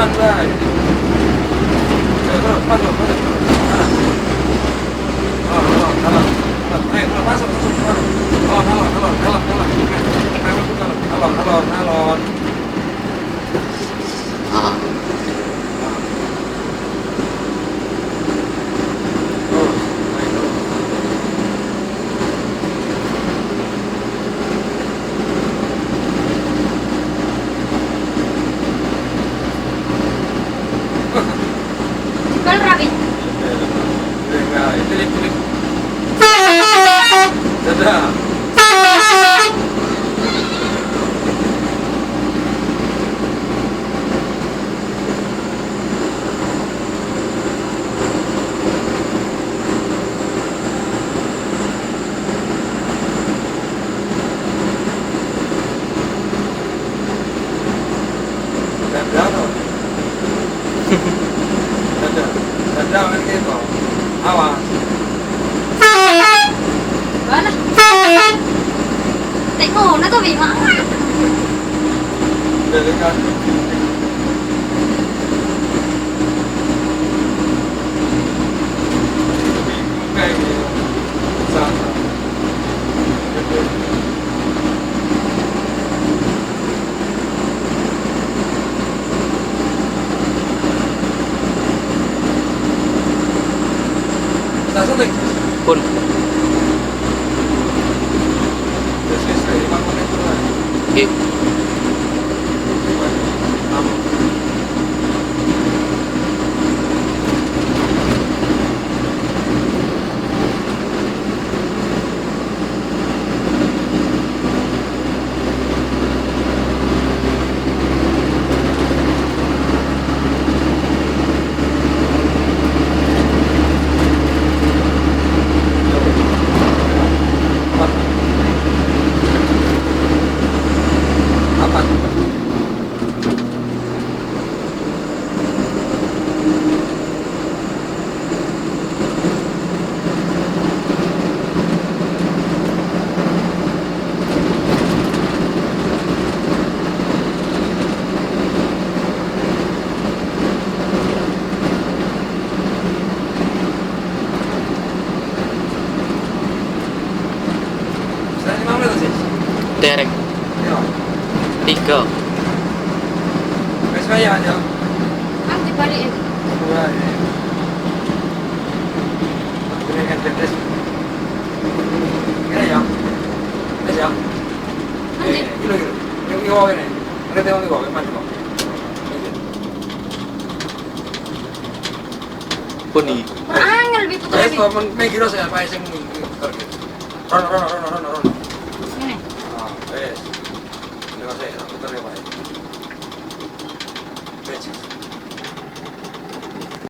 kanan baik. Terus masuk. Masuk. Alon. Kalau rapi. Pilih. Dadah. Dadah kan gitu. Awas. Mana? Tengok, nak tahu mana? Udah dekat. Kayak gitu. Sana. Suntik. Pun. Selesai 5 menit lah. Oke. Derek. Ya. 3. Wes kaya aja. Nanti balik itu. Dua ini. Ini kan tetes. Ini ya. Ini ya. Nanti. Gila. Ini bawa ini. Ini tengok ni bawa, mana bawa? Pun ni. Angel lebih putar Wes lebih. main kira saya apa yang target. Rono. Ini. Ah, wes. Ini saya putar ya, Pak.